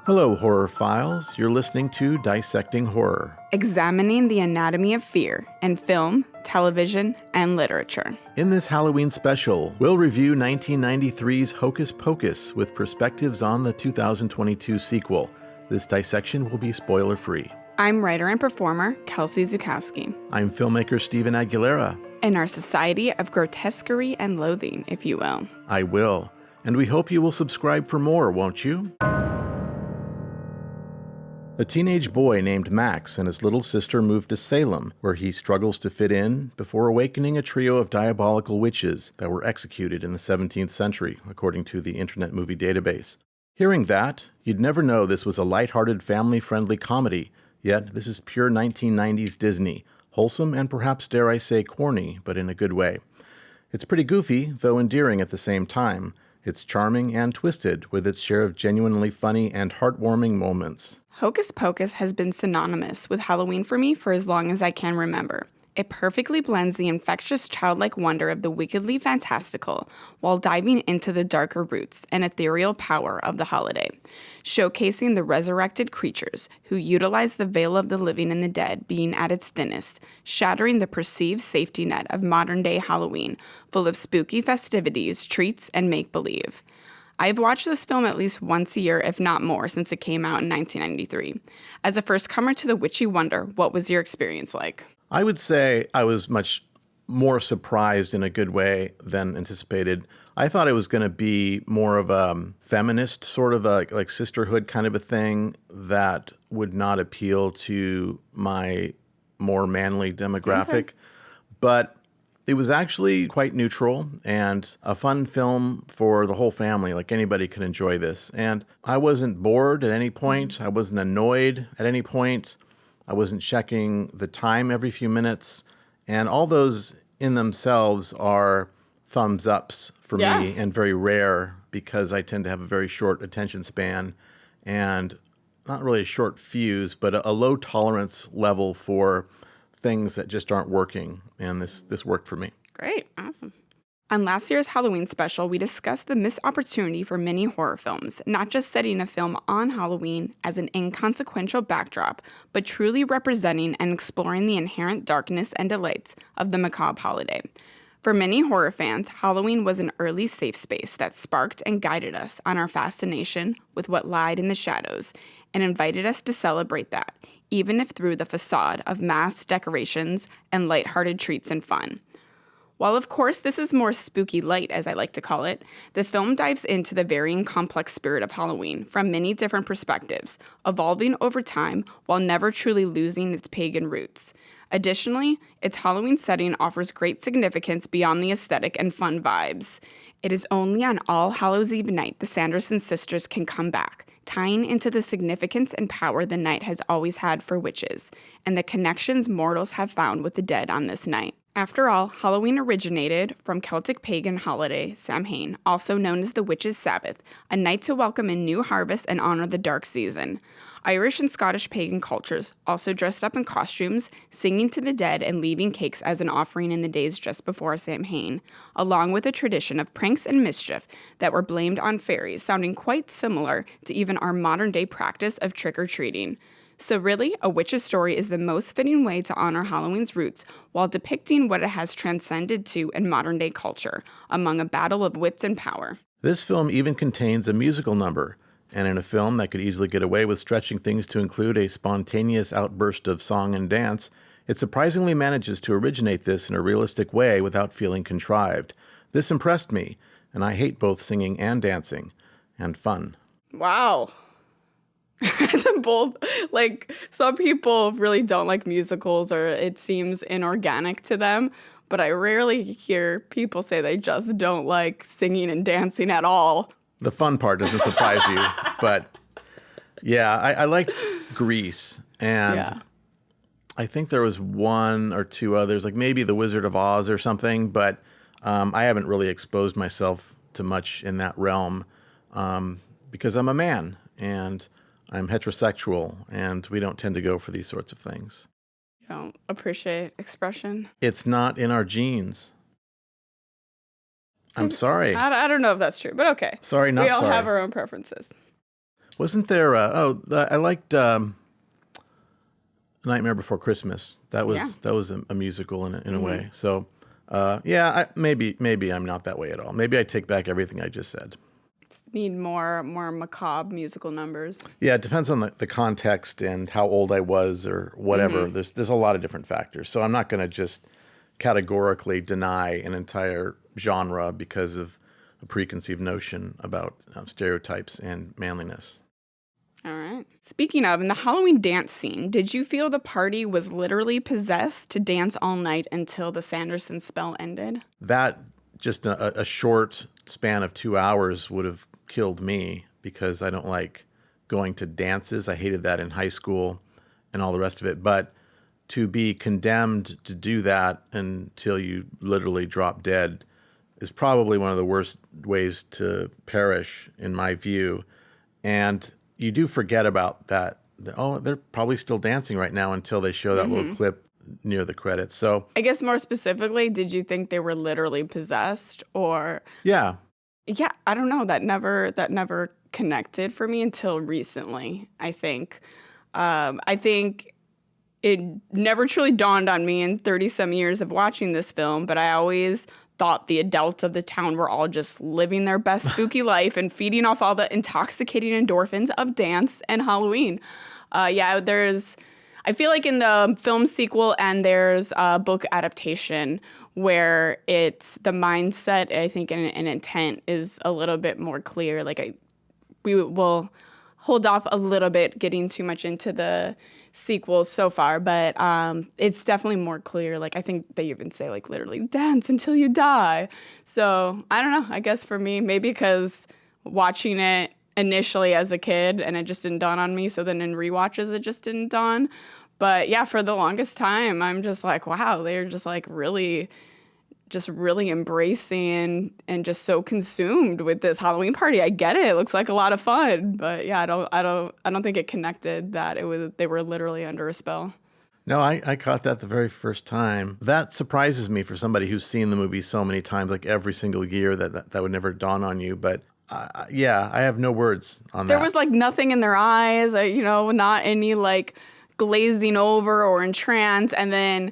Hello, horrorphiles. You're listening to Dissecting Horror, examining the anatomy of fear in film, television, and literature. In this Halloween special, we'll review 1993's Hocus Pocus with perspectives on the 2022 sequel. This dissection will be spoiler-free. I'm writer and performer Kelsey Zukowski. I'm filmmaker Stephen Aguilera. In our society of grotesquerie and loathing, if you will. I will. And we hope you will subscribe for more, won't you? A teenage boy named Max and his little sister moved to Salem, where he struggles to fit in before awakening a trio of diabolical witches that were executed in the 17th century, according to the Internet Movie Database. Hearing that, you'd never know this was a lighthearted, family-friendly comedy, yet this is pure 1990s Disney, wholesome and perhaps, dare I say, corny, but in a good way. It's pretty goofy, though endearing at the same time. It's charming and twisted, with its share of genuinely funny and heartwarming moments. Hocus Pocus has been synonymous with Halloween for me for as long as I can remember. It perfectly blends the infectious childlike wonder of the wickedly fantastical while diving into the darker roots and ethereal power of the holiday, showcasing the resurrected creatures who utilize the veil of the living and the dead being at its thinnest, shattering the perceived safety net of modern-day Halloween, full of spooky festivities, treats, and make-believe. I've watched this film at least once a year, if not more, since it came out in 1993. As a first-comer to the witchy wonder, what was your experience like? I would say I was much more surprised in a good way than anticipated. I thought it was going to be more of a feminist sort of a like sisterhood kind of a thing that would not appeal to my more manly demographic. Okay. But it was actually quite neutral and a fun film for the whole family. Like anybody could enjoy this. And I wasn't bored at any point. I wasn't annoyed at any point. I wasn't checking the time every few minutes. And all those in themselves are thumbs ups for me and very rare because I tend to have a very short attention span and not really a short fuse, but a low tolerance level for things that just aren't working. And this worked for me. Great. Awesome. On last year's Halloween special, we discussed the missed opportunity for many horror films, not just setting a film on Halloween as an inconsequential backdrop, but truly representing and exploring the inherent darkness and delights of the macabre holiday. For many horror fans, Halloween was an early safe space that sparked and guided us on our fascination with what lied in the shadows and invited us to celebrate that, even if through the facade of mass decorations and lighthearted treats and fun. While of course this is more spooky light, as I like to call it, the film dives into the varying complex spirit of Halloween from many different perspectives, evolving over time while never truly losing its pagan roots. Additionally, its Halloween setting offers great significance beyond the aesthetic and fun vibes. It is only on All Hallows Eve night the Sanderson sisters can come back, tying into the significance and power the night has always had for witches, and the connections mortals have found with the dead on this night. After all, Halloween originated from Celtic pagan holiday Samhain, also known as the Witches' Sabbath, a night to welcome in new harvest and honor the dark season. Irish and Scottish pagan cultures also dressed up in costumes, singing to the dead and leaving cakes as an offering in the days just before Samhain, along with a tradition of pranks and mischief that were blamed on fairies, sounding quite similar to even our modern-day practice of trick-or-treating. So really, A Witch's Story is the most fitting way to honor Halloween's roots while depicting what it has transcended to in modern-day culture, among a battle of wits and power. This film even contains a musical number, and in a film that could easily get away with stretching things to include a spontaneous outburst of song and dance, it surprisingly manages to originate this in a realistic way without feeling contrived. This impressed me, and I hate both singing and dancing, and fun. Wow. It's a bold, some people really don't like musicals or it seems inorganic to them, but I rarely hear people say they just don't like singing and dancing at all. The fun part doesn't surprise you, but yeah, I liked Grease, and I think there was one or two others, like maybe The Wizard of Oz or something, but I haven't really exposed myself to much in that realm because I'm a man, and I'm heterosexual, and we don't tend to go for these sorts of things. You don't appreciate expression? It's not in our genes. I'm sorry. I don't know if that's true, but okay. Sorry, not sorry. We all have our own preferences. Wasn't there? I liked Nightmare Before Christmas. That was a musical in a way. So, maybe I'm not that way at all. Maybe I take back everything I just said. Need more macabre musical numbers. Yeah, it depends on the context and how old I was or whatever. There's a lot of different factors. So I'm not going to just categorically deny an entire genre because of a preconceived notion about stereotypes and manliness. All right. Speaking of, in the Halloween dance scene, did you feel the party was literally possessed to dance all night until the Sanderson spell ended? That, just a short span of 2 hours would have killed me because I don't like going to dances. I hated that in high school and all the rest of it. But to be condemned to do that until you literally drop dead is probably one of the worst ways to perish, in my view. And you do forget about that. Oh, they're probably still dancing right now until they show that little clip near the credits. So I guess more specifically, did you think they were literally possessed or? Yeah, I don't know. That never connected for me until recently, I think. I think it never truly dawned on me in 30-some years of watching this film, but I always thought the adults of the town were all just living their best spooky life and feeding off all the intoxicating endorphins of dance and Halloween. I feel like in the film sequel and there's a book adaptation where it's the mindset, I think, and intent is a little bit more clear. We will hold off a little bit getting too much into the sequel so far, but it's definitely more clear. I think they even say literally dance until you die. So I don't know. I guess for me, maybe because watching it initially as a kid and it just didn't dawn on me. So then in rewatches, it just didn't dawn. But yeah, for the longest time, I'm just like, wow, they're just really embracing and just so consumed with this Halloween party. I get it. It looks like a lot of fun, but yeah, I don't think it connected that they were literally under a spell. No, I caught that the very first time. That surprises me for somebody who's seen the movie so many times, every single year, that would never dawn on you. But I have no words on that. There was nothing in their eyes, not any glazing over or entranced. And then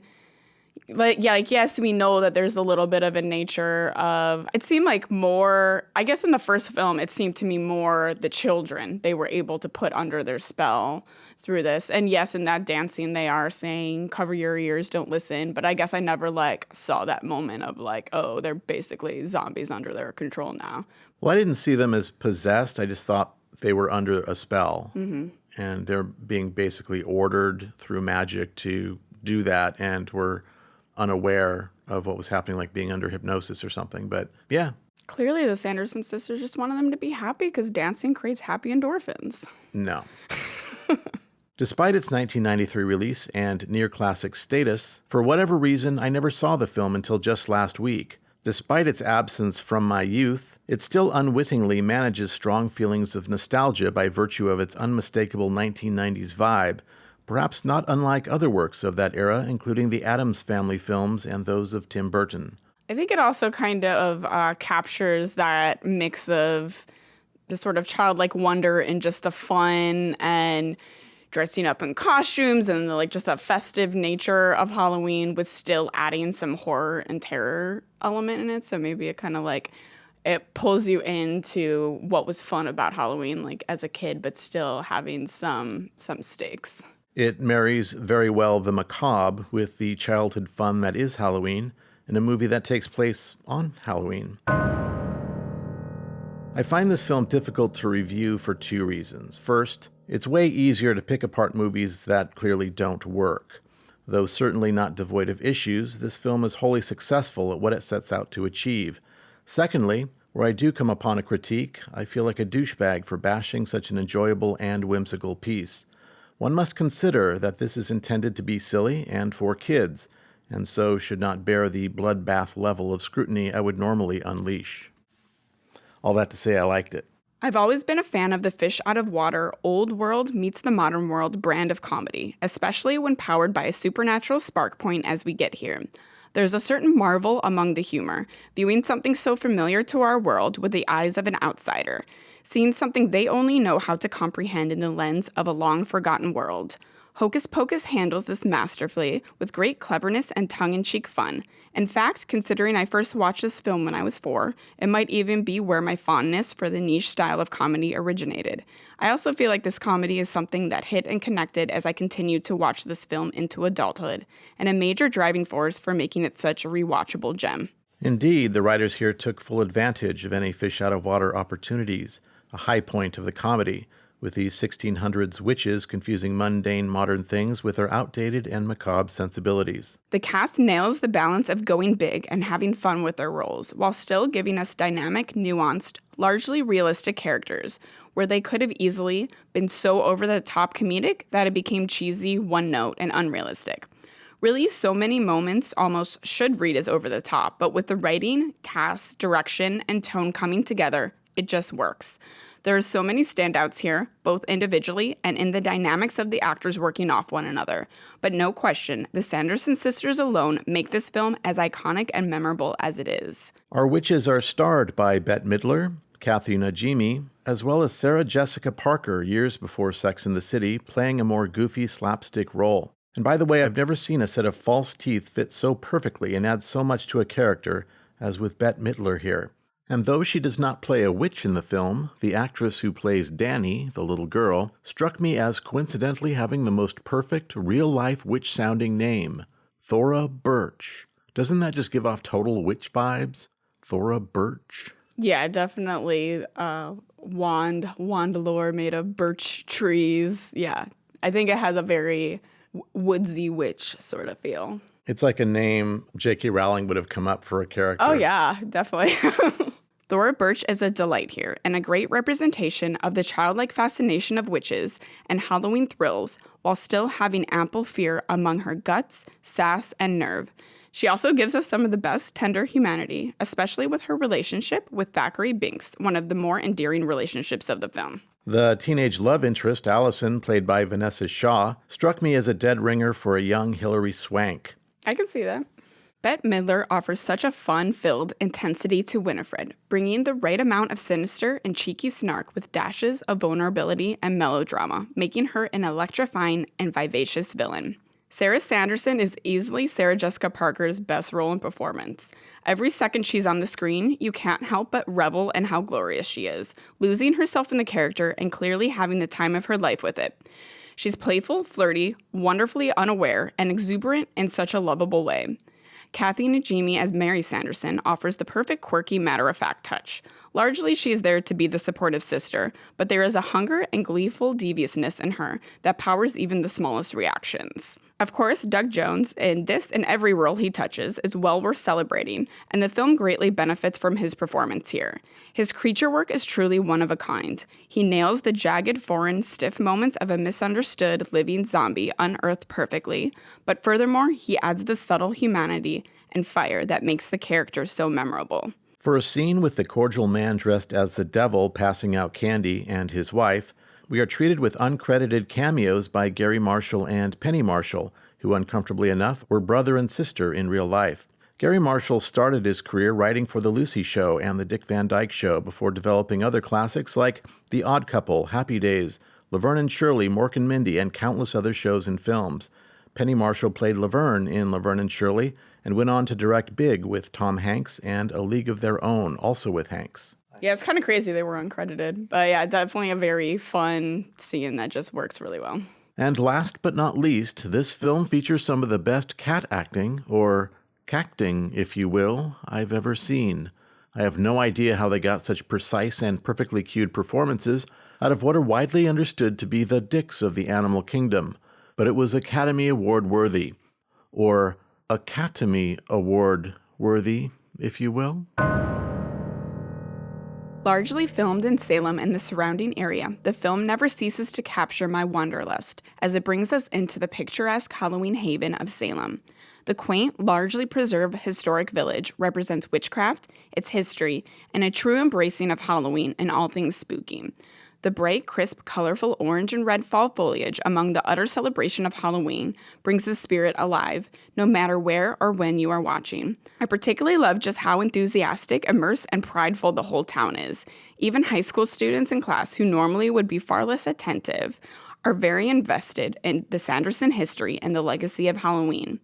yes, we know that there's a little bit of a nature of, it seemed like more, I guess in the first film, it seemed to me more the children they were able to put under their spell through this. And yes, in that dancing, they are saying, cover your ears, don't listen. But I guess I never saw that moment of oh, they're basically zombies under their control now. Well, I didn't see them as possessed. I just thought they were under a spell. Mm-hmm. And they're being basically ordered through magic to do that and were unaware of what was happening, being under hypnosis or something. But yeah. Clearly the Sanderson sisters just wanted them to be happy because dancing creates happy endorphins. No. Despite its 1993 release and near-classic status, for whatever reason, I never saw the film until just last week. Despite its absence from my youth, it still unwittingly manages strong feelings of nostalgia by virtue of its unmistakable 1990s vibe, perhaps not unlike other works of that era, including the Addams Family films and those of Tim Burton. I think it also kind of captures that mix of the sort of childlike wonder and just the fun and dressing up in costumes and just the festive nature of Halloween with still adding some horror and terror element in it. So maybe it kind of it pulls you into what was fun about Halloween as a kid, but still having some stakes. It marries very well the macabre with the childhood fun that is Halloween in a movie that takes place on Halloween. I find this film difficult to review for two reasons. First, it's way easier to pick apart movies that clearly don't work. Though certainly not devoid of issues, this film is wholly successful at what it sets out to achieve. Secondly, where I do come upon a critique, I feel like a douchebag for bashing such an enjoyable and whimsical piece. One must consider that this is intended to be silly and for kids, and so should not bear the bloodbath level of scrutiny I would normally unleash. All that to say, I liked it. I've always been a fan of the fish out of water, old world meets the modern world brand of comedy, especially when powered by a supernatural spark point as we get here. There's a certain marvel among the humor, viewing something so familiar to our world with the eyes of an outsider, seeing something they only know how to comprehend in the lens of a long-forgotten world. Hocus Pocus handles this masterfully with great cleverness and tongue-in-cheek fun. In fact, considering I first watched this film when I was 4, it might even be where my fondness for the niche style of comedy originated. I also feel like this comedy is something that hit and connected as I continued to watch this film into adulthood, and a major driving force for making it such a rewatchable gem. Indeed, the writers here took full advantage of any fish-out-of-water opportunities, a high point of the comedy, with these 1600s witches confusing mundane modern things with their outdated and macabre sensibilities. The cast nails the balance of going big and having fun with their roles, while still giving us dynamic, nuanced, largely realistic characters, where they could have easily been so over-the-top comedic that it became cheesy, one-note, and unrealistic. Really, so many moments almost should read as over-the-top, but with the writing, cast, direction, and tone coming together, it just works. There are so many standouts here, both individually and in the dynamics of the actors working off one another. But no question, the Sanderson sisters alone make this film as iconic and memorable as it is. Our witches are starred by Bette Midler, Kathy Najimy, as well as Sarah Jessica Parker years before Sex and the City, playing a more goofy slapstick role. And by the way, I've never seen a set of false teeth fit so perfectly and add so much to a character as with Bette Midler here. And though she does not play a witch in the film, the actress who plays Danny, the little girl, struck me as coincidentally having the most perfect, real-life witch-sounding name, Thora Birch. Doesn't that just give off total witch vibes? Thora Birch? Yeah, definitely wand lore made of birch trees. Yeah, I think it has a very woodsy witch sort of feel. It's like a name J.K. Rowling would have come up for a character. Oh, yeah, definitely. Thora Birch is a delight here, and a great representation of the childlike fascination of witches and Halloween thrills, while still having ample fear among her guts, sass, and nerve. She also gives us some of the best tender humanity, especially with her relationship with Thackeray Binks, one of the more endearing relationships of the film. The teenage love interest, Allison, played by Vanessa Shaw, struck me as a dead ringer for a young Hilary Swank. I can see that. Bette Midler offers such a fun-filled intensity to Winifred, bringing the right amount of sinister and cheeky snark with dashes of vulnerability and melodrama, making her an electrifying and vivacious villain. Sarah Sanderson is easily Sarah Jessica Parker's best role in performance. Every second she's on the screen, you can't help but revel in how glorious she is, losing herself in the character and clearly having the time of her life with it. She's playful, flirty, wonderfully unaware, and exuberant in such a lovable way. Kathy Najimy as Mary Sanderson offers the perfect quirky matter-of-fact touch. Largely, she is there to be the supportive sister, but there is a hunger and gleeful deviousness in her that powers even the smallest reactions. Of course, Doug Jones, in this and every role he touches, is well worth celebrating, and the film greatly benefits from his performance here. His creature work is truly one of a kind. He nails the jagged, foreign, stiff moments of a misunderstood, living zombie unearthed perfectly, but furthermore, he adds the subtle humanity and fire that makes the character so memorable. For a scene with the cordial man dressed as the devil passing out candy and his wife, we are treated with uncredited cameos by Gary Marshall and Penny Marshall, who uncomfortably enough were brother and sister in real life. Gary Marshall started his career writing for The Lucy Show and The Dick Van Dyke Show before developing other classics like The Odd Couple, Happy Days, Laverne and Shirley, Mork and Mindy, and countless other shows and films. Penny Marshall played Laverne in Laverne and Shirley and went on to direct Big with Tom Hanks and A League of Their Own, also with Hanks. Yeah, it's kind of crazy they were uncredited. But yeah, definitely a very fun scene that just works really well. And last but not least, this film features some of the best cat acting, or cacting, if you will, I've ever seen. I have no idea how they got such precise and perfectly cued performances out of what are widely understood to be the dicks of the animal kingdom, but it was Academy Award worthy, or Academy Award worthy, if you will. Largely filmed in Salem and the surrounding area, the film never ceases to capture my wanderlust as it brings us into the picturesque Halloween haven of Salem. The quaint, largely preserved historic village represents witchcraft, its history, and a true embracing of Halloween and all things spooky. The bright, crisp, colorful orange and red fall foliage among the utter celebration of Halloween brings the spirit alive, no matter where or when you are watching. I particularly love just how enthusiastic, immersed, and prideful the whole town is. Even high school students in class who normally would be far less attentive are very invested in the Sanderson history and the legacy of Halloween.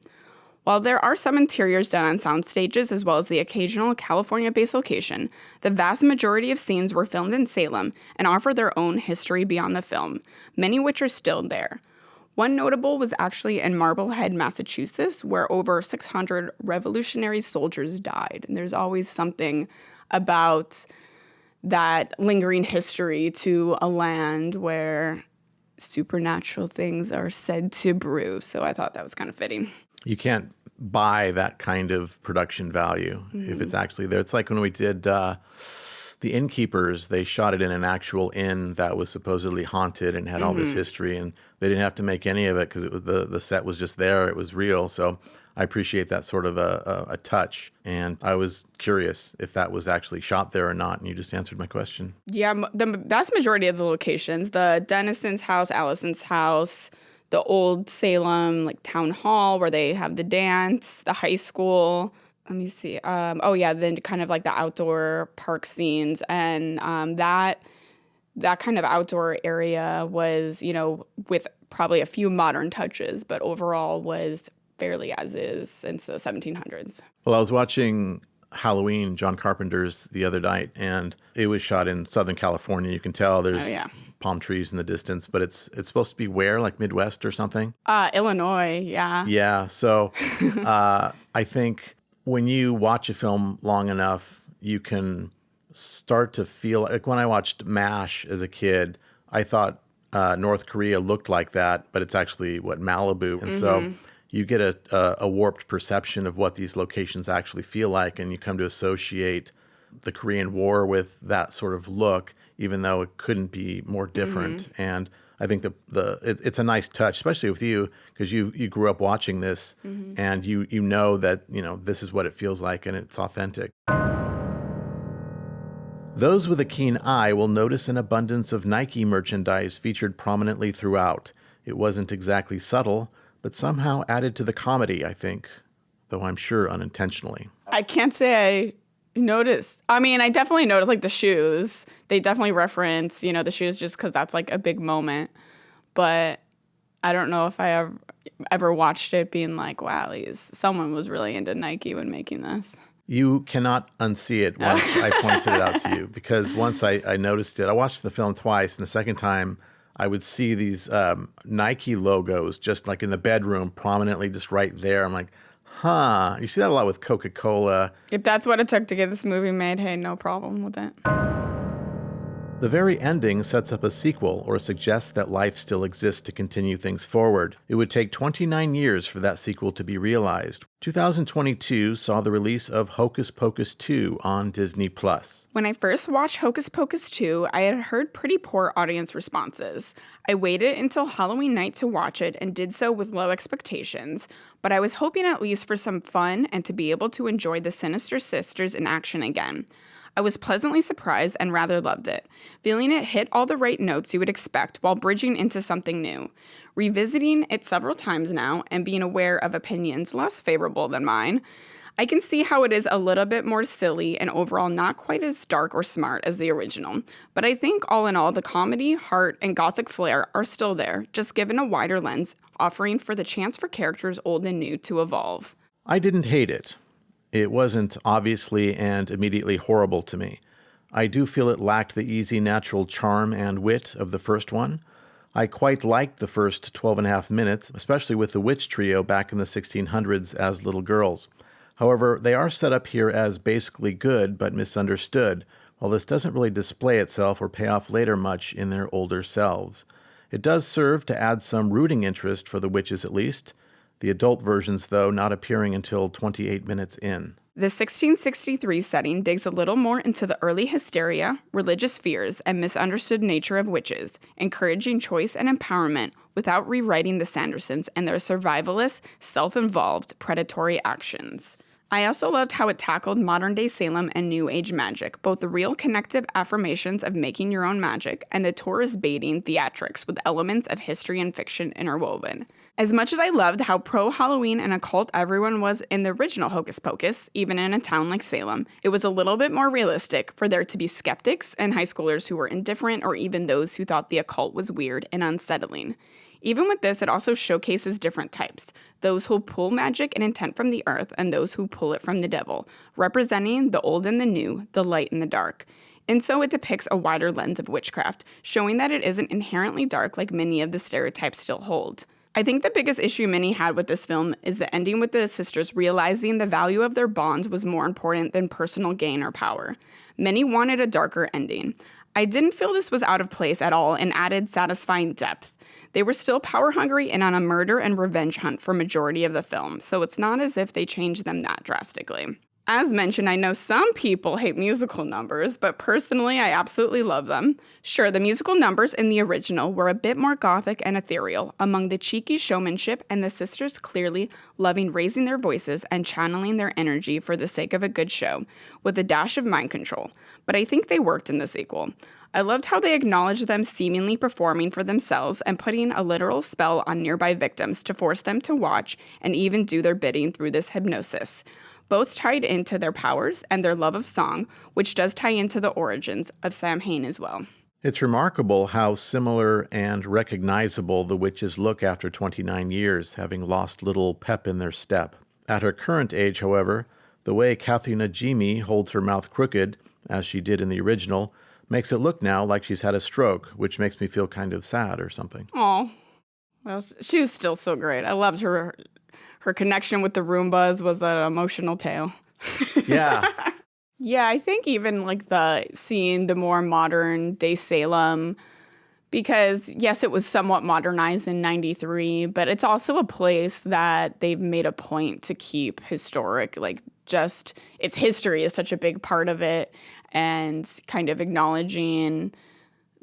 While there are some interiors done on sound stages as well as the occasional California-based location, the vast majority of scenes were filmed in Salem and offer their own history beyond the film, many which are still there. One notable was actually in Marblehead, Massachusetts, where over 600 Revolutionary soldiers died. And there's always something about that lingering history to a land where supernatural things are said to brew. So I thought that was kind of fitting. You can't buy that kind of production value if it's actually there. It's like when we did The Innkeepers, they shot it in an actual inn that was supposedly haunted and had all this history, and they didn't have to make any of it because it was the set was just there. It was real. So I appreciate that sort of a touch. And I was curious if that was actually shot there or not, and you just answered my question. Yeah, the vast majority of the locations, the Denison's house, Allison's house, the old Salem town hall where they have the dance, the high school. Let me see. Then kind of the outdoor park scenes, and that kind of outdoor area was, with probably a few modern touches, but overall was fairly as is since the 1700s. Well, I was watching Halloween, John Carpenter's, the other night, and it was shot in Southern California. You can tell there's palm trees in the distance, but it's supposed to be where, Midwest or something? Illinois, yeah. Yeah, so I think when you watch a film long enough, you can start to feel, like when I watched MASH as a kid, I thought North Korea looked like that, but it's actually, Malibu. And so you get a warped perception of what these locations actually feel like, and you come to associate the Korean War with that sort of look, even though it couldn't be more different. And I think it's a nice touch, especially with you, because you grew up watching this, and you know that this is what it feels like, and it's authentic. Those with a keen eye will notice an abundance of Nike merchandise featured prominently throughout. It wasn't exactly subtle, but somehow added to the comedy, I think, though I'm sure unintentionally. I can't say I noticed. I mean, I definitely noticed the shoes. They definitely reference, the shoes just because that's a big moment. But I don't know if I ever watched it being wow, someone was really into Nike when making this. You cannot unsee it once I pointed it out to you, because once I noticed it, I watched the film twice, and the second time I would see these Nike logos just in the bedroom prominently just right there. I'm like, you see that a lot with Coca-Cola. If that's what it took to get this movie made, hey, no problem with it. The very ending sets up a sequel or suggests that life still exists to continue things forward. It would take 29 years for that sequel to be realized. 2022 saw the release of Hocus Pocus 2 on Disney+. When I first watched Hocus Pocus 2, I had heard pretty poor audience responses. I waited until Halloween night to watch it and did so with low expectations, but I was hoping at least for some fun and to be able to enjoy the Sinister Sisters in action again. I was pleasantly surprised and rather loved it, feeling it hit all the right notes you would expect while bridging into something new. Revisiting it several times now and being aware of opinions less favorable than mine, I can see how it is a little bit more silly and overall not quite as dark or smart as the original. But I think all in all, the comedy, heart, and gothic flair are still there, just given a wider lens, offering for the chance for characters old and new to evolve. I didn't hate it. It wasn't obviously and immediately horrible to me. I do feel it lacked the easy, natural charm and wit of the first one. I quite liked the first 12 and a half minutes, especially with the witch trio back in the 1600s as little girls. However, they are set up here as basically good but misunderstood, while this doesn't really display itself or pay off later much in their older selves. It does serve to add some rooting interest for the witches at least, the adult versions, though, not appearing until 28 minutes in. The 1663 setting digs a little more into the early hysteria, religious fears, and misunderstood nature of witches, encouraging choice and empowerment without rewriting the Sandersons and their survivalist, self-involved, predatory actions. I also loved how it tackled modern-day Salem and New Age magic, both the real connective affirmations of making your own magic and the tourist baiting theatrics with elements of history and fiction interwoven. As much as I loved how pro-Halloween and occult everyone was in the original Hocus Pocus, even in a town like Salem, it was a little bit more realistic for there to be skeptics and high schoolers who were indifferent or even those who thought the occult was weird and unsettling. Even with this, it also showcases different types, those who pull magic and intent from the earth and those who pull it from the devil, representing the old and the new, the light and the dark. And so it depicts a wider lens of witchcraft, showing that it isn't inherently dark like many of the stereotypes still hold. I think the biggest issue many had with this film is the ending with the sisters realizing the value of their bonds was more important than personal gain or power. Many wanted a darker ending. I didn't feel this was out of place at all and added satisfying depth. They were still power-hungry and on a murder and revenge hunt for majority of the film, so it's not as if they changed them that drastically. As mentioned, I know some people hate musical numbers, but personally, I absolutely love them. Sure, the musical numbers in the original were a bit more gothic and ethereal, among the cheeky showmanship and the sisters clearly loving raising their voices and channeling their energy for the sake of a good show, with a dash of mind control. But I think they worked in the sequel. I loved how they acknowledged them seemingly performing for themselves and putting a literal spell on nearby victims to force them to watch and even do their bidding through this hypnosis. Both tied into their powers and their love of song, which does tie into the origins of Samhain as well. It's remarkable how similar and recognizable the witches look after 29 years, having lost little pep in their step. At her current age, however, the way Kathy Najimy holds her mouth crooked, as she did in the original, makes it look now like she's had a stroke, which makes me feel kind of sad or something. Aw. Well, she was still so great. I loved her. Her connection with the Roombas was an emotional tale. Yeah. Yeah, I think even like seeing the more modern day Salem, because yes, it was somewhat modernized in 93, but it's also a place that they've made a point to keep historic, like just its history is such a big part of it, and kind of acknowledging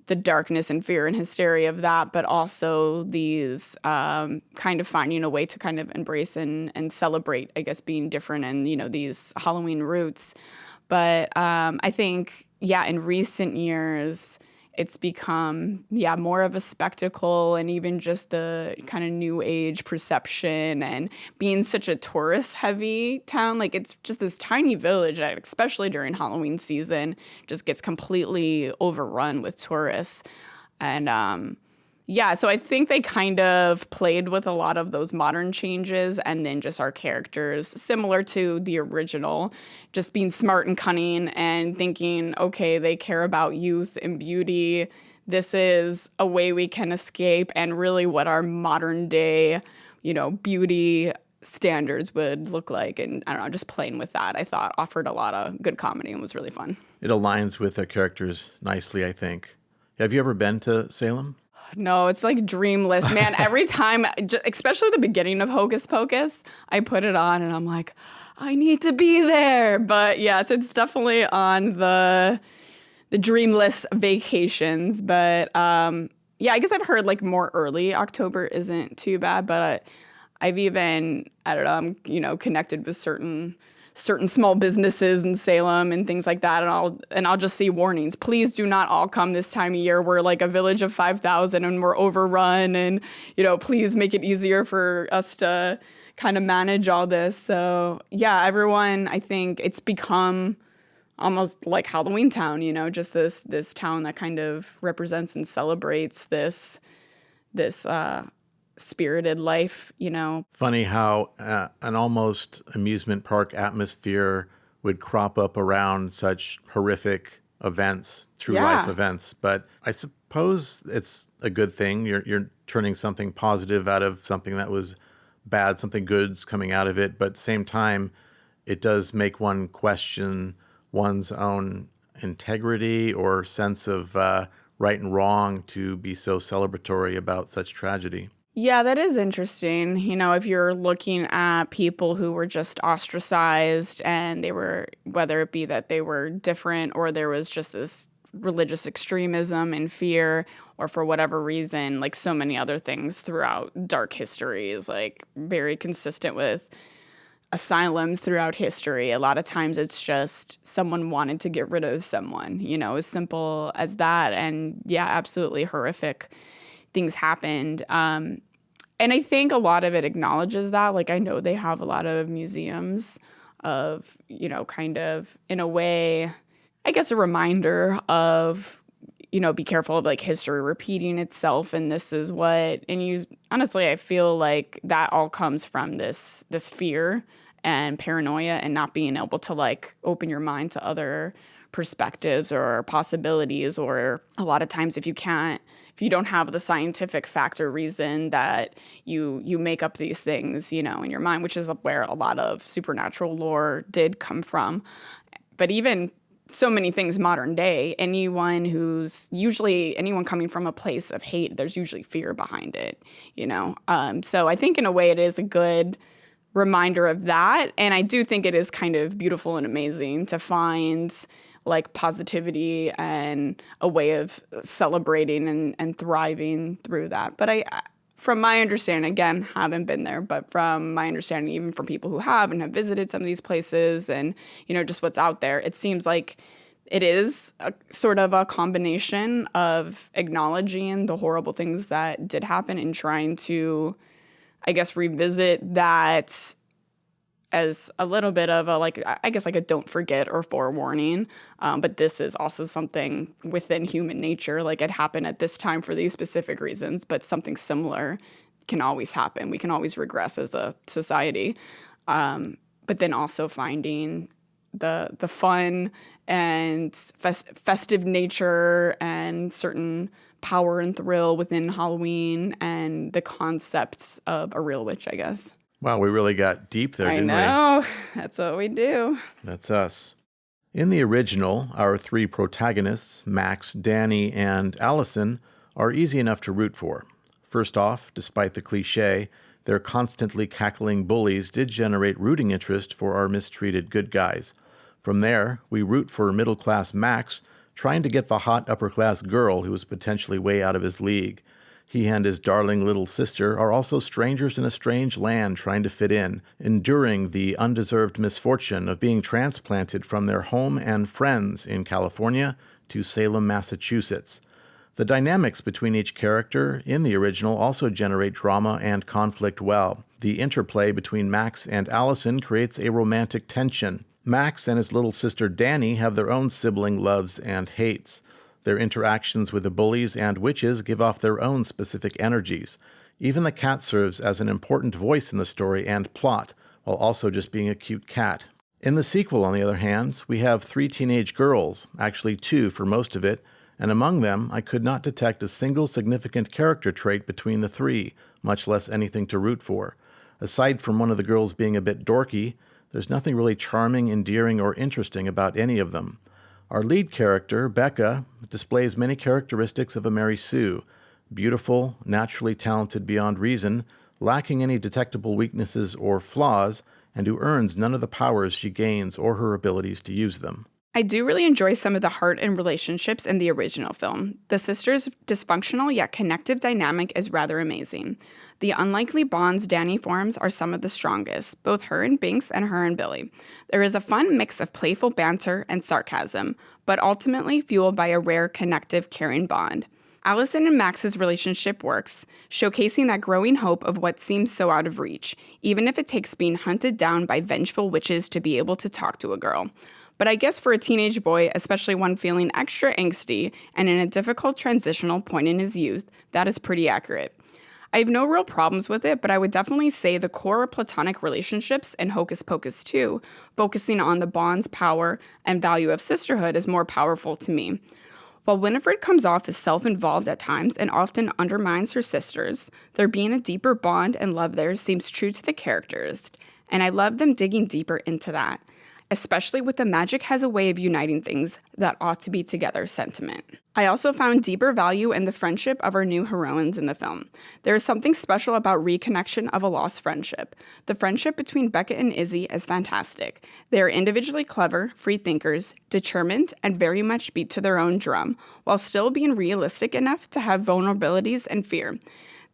the darkness and fear and hysteria of that, but also these kind of finding a way to kind of embrace and celebrate, I guess, being different and, these Halloween roots. But I think, in recent years, it's become, more of a spectacle, and even just the kind of new age perception and being such a tourist heavy town. Like, it's just this tiny village that, especially during Halloween season, just gets completely overrun with tourists. And so I think they kind of played with a lot of those modern changes, and then just our characters, similar to the original, just being smart and cunning and thinking, okay, they care about youth and beauty. This is a way we can escape, and really what our modern day, beauty standards would look like. And I don't know, just playing with that, I thought offered a lot of good comedy and was really fun. It aligns with the characters nicely, I think. Have you ever been to Salem? No, it's like dreamless, man. Every time, especially the beginning of Hocus Pocus, I put it on and I'm like, I need to be there. But yes, it's definitely on the dreamless vacations. But I guess I've heard like more early October isn't too bad. But I've even, I don't know, I'm connected with certain small businesses in Salem and things like that, and I'll just see warnings. Please do not all come this time of year. We're like a village of 5,000 and we're overrun, and please make it easier for us to kind of manage all this. So everyone, I think it's become almost like Halloween Town, just this town that kind of represents and celebrates this spirited life, Funny how an almost amusement park atmosphere would crop up around such horrific events, true life events. But I suppose it's a good thing. You're turning something positive out of something that was bad, something good's coming out of it. But at the same time, it does make one question one's own integrity or sense of right and wrong to be so celebratory about such tragedy. Yeah, that is interesting. If you're looking at people who were just ostracized and they were, whether it be that they were different or there was just this religious extremism and fear, or for whatever reason, like so many other things throughout dark history is like very consistent with asylums throughout history. A lot of times it's just someone wanted to get rid of someone, as simple as that. And yeah, absolutely horrific things happened. And I think a lot of it acknowledges that. Like, I know they have a lot of museums of, kind of, in a way, I guess a reminder of, be careful of like history repeating itself. And this is honestly, I feel like that all comes from this fear and paranoia and not being able to like open your mind to other perspectives or possibilities. Or a lot of times if you don't have the scientific fact or reason, that you make up these things, in your mind, which is where a lot of supernatural lore did come from. But even so many things modern day, anyone coming from a place of hate, there's usually fear behind it, So I think in a way it is a good reminder of that. And I do think it is kind of beautiful and amazing to find like positivity and a way of celebrating and thriving through that. But from my understanding, again, haven't been there, but from my understanding, even from people who have and have visited some of these places and, just what's out there, it seems like it is a sort of a combination of acknowledging the horrible things that did happen and trying to, I guess, revisit that as a little bit of a don't forget or forewarning. But this is also something within human nature. Like, it happened at this time for these specific reasons, but something similar can always happen. We can always regress as a society. But then also finding the fun and festive nature and certain power and thrill within Halloween and the concepts of a real witch, I guess. Wow, we really got deep there, didn't we? I know. That's what we do. That's us. In the original, our three protagonists, Max, Danny, and Allison, are easy enough to root for. First off, despite the cliché, their constantly cackling bullies did generate rooting interest for our mistreated good guys. From there, we root for middle-class Max, trying to get the hot upper-class girl who was potentially way out of his league. He and his darling little sister are also strangers in a strange land trying to fit in, enduring the undeserved misfortune of being transplanted from their home and friends in California to Salem, Massachusetts. The dynamics between each character in the original also generate drama and conflict well. The interplay between Max and Allison creates a romantic tension. Max and his little sister Danny have their own sibling loves and hates. Their interactions with the bullies and witches give off their own specific energies. Even the cat serves as an important voice in the story and plot, while also just being a cute cat. In the sequel, on the other hand, we have 3 teenage girls, actually 2 for most of it, and among them I could not detect a single significant character trait between the 3, much less anything to root for. Aside from one of the girls being a bit dorky, there's nothing really charming, endearing, or interesting about any of them. Our lead character, Becca, displays many characteristics of a Mary Sue: beautiful, naturally talented beyond reason, lacking any detectable weaknesses or flaws, and who earns none of the powers she gains or her abilities to use them. I do really enjoy some of the heart and relationships in the original film. The sisters' dysfunctional yet connective dynamic is rather amazing. The unlikely bonds Danny forms are some of the strongest, both her and Binks and her and Billy. There is a fun mix of playful banter and sarcasm, but ultimately fueled by a rare connective, caring bond. Allison and Max's relationship works, showcasing that growing hope of what seems so out of reach, even if it takes being hunted down by vengeful witches to be able to talk to a girl. But I guess for a teenage boy, especially one feeling extra angsty and in a difficult transitional point in his youth, that is pretty accurate. I have no real problems with it, but I would definitely say the core platonic relationships in Hocus Pocus 2, focusing on the bonds, power, and value of sisterhood, is more powerful to me. While Winifred comes off as self-involved at times and often undermines her sisters, there being a deeper bond and love there seems true to the characters, and I love them digging deeper into that, especially with the magic has a way of uniting things that ought to be together sentiment. I also found deeper value in the friendship of our new heroines in the film. There is something special about reconnection of a lost friendship. The friendship between Becca and Izzy is fantastic. They are individually clever, free thinkers, determined, and very much beat to their own drum, while still being realistic enough to have vulnerabilities and fear.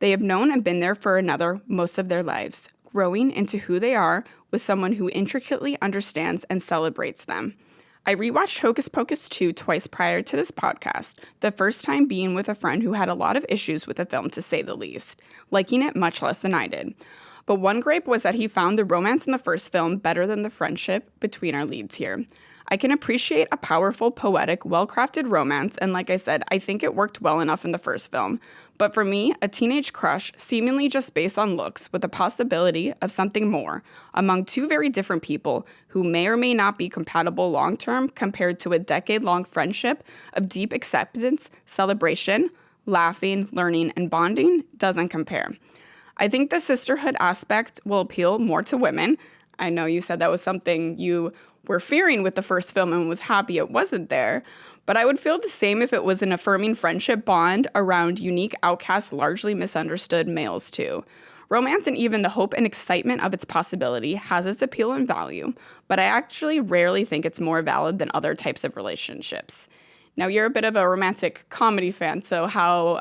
They have known and been there for another most of their lives. growing into who they are with someone who intricately understands and celebrates them. I rewatched Hocus Pocus 2 twice prior to this podcast, the first time being with a friend who had a lot of issues with the film, to say the least, liking it much less than I did. But one gripe was that he found the romance in the first film better than the friendship between our leads here. I can appreciate a powerful, poetic, well-crafted romance, and like I said, I think it worked well enough in the first film. But for me, a teenage crush, seemingly just based on looks, with the possibility of something more, among two very different people who may or may not be compatible long-term compared to a decade-long friendship of deep acceptance, celebration, laughing, learning, and bonding, doesn't compare. I think the sisterhood aspect will appeal more to women. I know you said that was something you were fearing with the first film and was happy it wasn't there. But I would feel the same if it was an affirming friendship bond around unique, outcast, largely misunderstood males too. Romance and even the hope and excitement of its possibility has its appeal and value, but I actually rarely think it's more valid than other types of relationships. Now, you're a bit of a romantic comedy fan, so how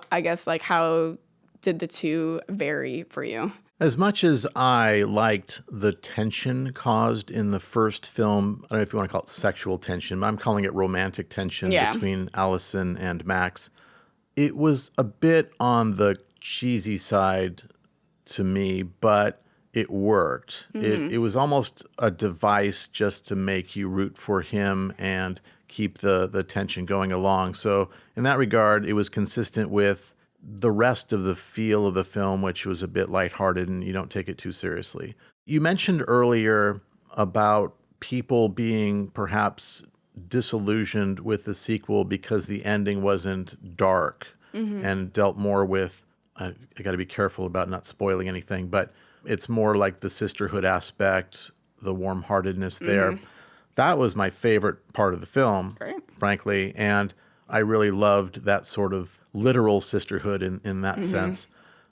did the two vary for you? As much as I liked the tension caused in the first film, I don't know if you want to call it sexual tension, but I'm calling it romantic tension between Allison and Max, it was a bit on the cheesy side to me, but it worked. Mm-hmm. It was almost a device just to make you root for him and keep the tension going along. So in that regard, it was consistent with the rest of the feel of the film, which was a bit lighthearted and you don't take it too seriously. You mentioned earlier about people being perhaps disillusioned with the sequel because the ending wasn't dark and dealt more with, I got to be careful about not spoiling anything, but it's more like the sisterhood aspect, the warm-heartedness there. That was my favorite part of the film, frankly, and I really loved that sort of literal sisterhood in that sense.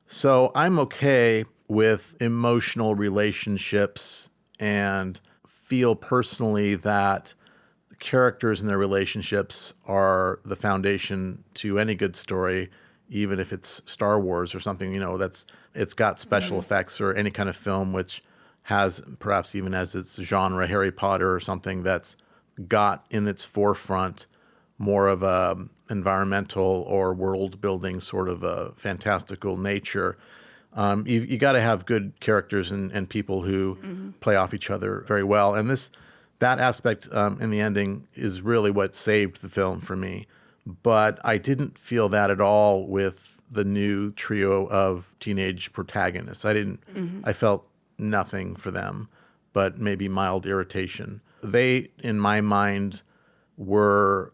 So I'm okay with emotional relationships and feel personally that the characters and their relationships are the foundation to any good story, even if it's Star Wars or something, it's got special effects, or any kind of film which has perhaps even as its genre, Harry Potter or something, that's got in its forefront more of a environmental or world building sort of a fantastical nature. You got to have good characters and people who play off each other very well. And that aspect in the ending is really what saved the film for me. But I didn't feel that at all with the new trio of teenage protagonists. I felt nothing for them, but maybe mild irritation. They, in my mind, were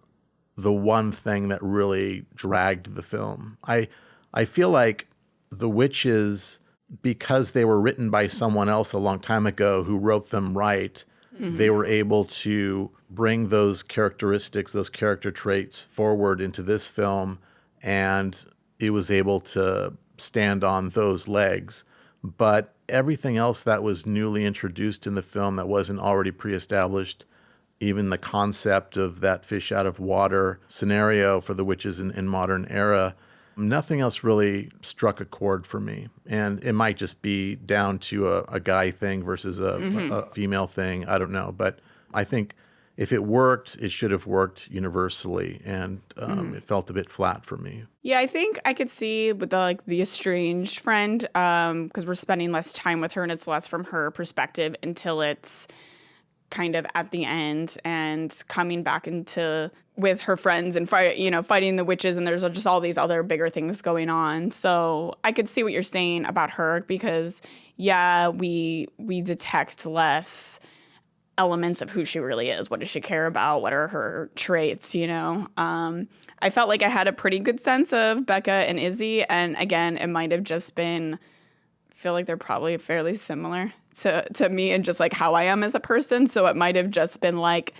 the one thing that really dragged the film. I feel like the witches, because they were written by someone else a long time ago who wrote them right, they were able to bring those characteristics, those character traits forward into this film, and it was able to stand on those legs. But everything else that was newly introduced in the film that wasn't already pre-established, even the concept of that fish out of water scenario for the witches in modern era, nothing else really struck a chord for me. And it might just be down to a guy thing versus a female thing. I don't know. But I think if it worked, it should have worked universally. And it felt a bit flat for me. Yeah, I think I could see with the estranged friend, because we're spending less time with her and it's less from her perspective until it's kind of at the end and coming back into with her friends and fighting the witches, and there's just all these other bigger things going on. So I could see what you're saying about her, because we detect less elements of who she really is. What does she care about? What are her traits? I felt like I had a pretty good sense of Becca and Izzy, and again, it might have just been, I feel like they're probably fairly similar to me and just like how I am as a person. So it might have just been like,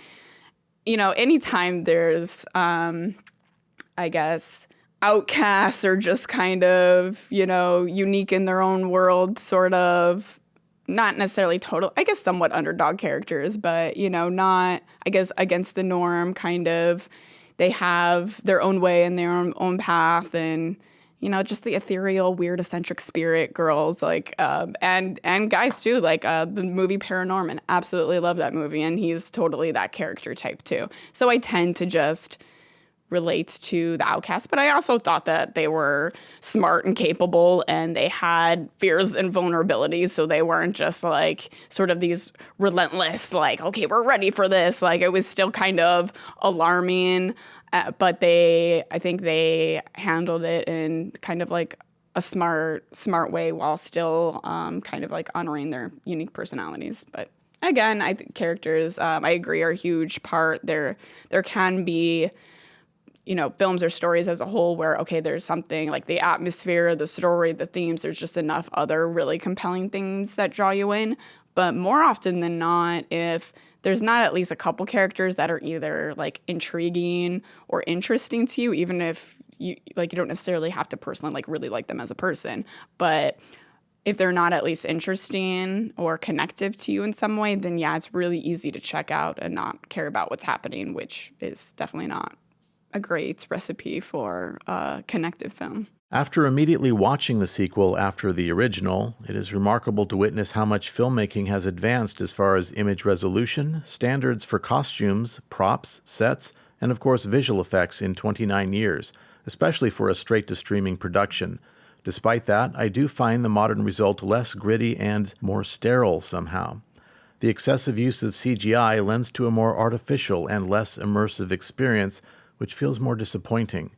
anytime there's, I guess, outcasts or just kind of, unique in their own world, sort of, not necessarily total, I guess somewhat underdog characters, but, not, I guess, against the norm, kind of, they have their own way and their own path, and, just the ethereal, weird, eccentric spirit girls, like, and guys too, like the movie Paranorman. Absolutely love that movie, and he's totally that character type too. So I tend to just relate to the outcasts, but I also thought that they were smart and capable, and they had fears and vulnerabilities, so they weren't just like sort of these relentless, like, okay, we're ready for this. Like, it was still kind of alarming, but I think they handled it in kind of like a smart way while still kind of like honoring their unique personalities. But again, I think characters, I agree, are a huge part. There can be, films or stories as a whole where, okay, there's something like the atmosphere, the story, the themes, there's just enough other really compelling things that draw you in. But more often than not, if there's not at least a couple characters that are either like intriguing or interesting to you, even if you don't necessarily have to personally like really like them as a person, but if they're not at least interesting or connective to you in some way, then yeah, it's really easy to check out and not care about what's happening, which is definitely not a great recipe for a connective film. After immediately watching the sequel after the original, it is remarkable to witness how much filmmaking has advanced as far as image resolution, standards for costumes, props, sets, and of course visual effects in 29 years, especially for a straight-to-streaming production. Despite that, I do find the modern result less gritty and more sterile somehow. The excessive use of CGI lends to a more artificial and less immersive experience, which feels more disappointing.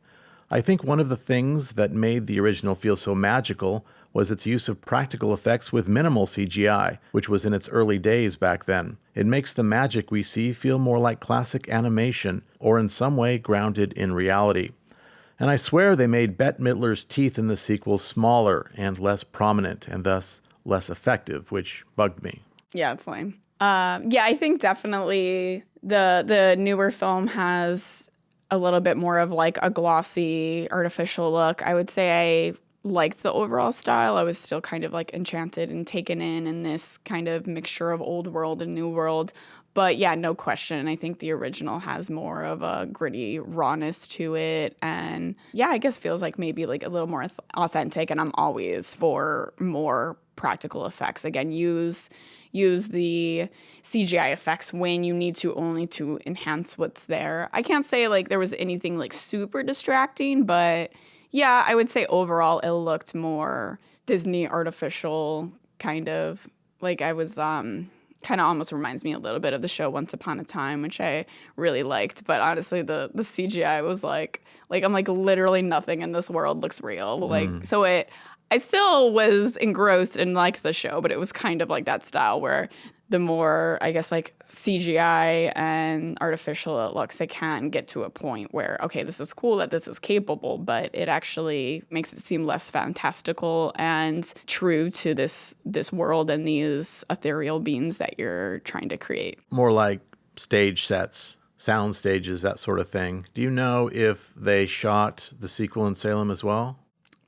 I think one of the things that made the original feel so magical was its use of practical effects with minimal CGI, which was in its early days back then. It makes the magic we see feel more like classic animation, or in some way grounded in reality. And I swear they made Bette Midler's teeth in the sequel smaller and less prominent, and thus less effective, which bugged me. Yeah, it's lame. I think definitely the newer film has a little bit more of like a glossy, artificial look. I would say I liked the overall style. I was still kind of like enchanted and taken in this kind of mixture of old world and new world. But yeah, no question. I think the original has more of a gritty rawness to it. And yeah, I guess feels like maybe like a little more authentic. And I'm always for more practical effects. Again, use the CGI effects when you need to, only to enhance what's there. I can't say like there was anything like super distracting, but yeah, I would say overall it looked more Disney artificial, kind of like I was kind of almost reminds me a little bit of the show Once Upon a Time, which I really liked. But honestly, the CGI was like I'm like literally nothing in this world looks real. I still was engrossed and liked the show, but it was kind of like that style where the more, I guess, like CGI and artificial it looks, it can get to a point where, okay, this is cool that this is capable, but it actually makes it seem less fantastical and true to this world and these ethereal beings that you're trying to create. More like stage sets, sound stages, that sort of thing. Do you know if they shot the sequel in Salem as well?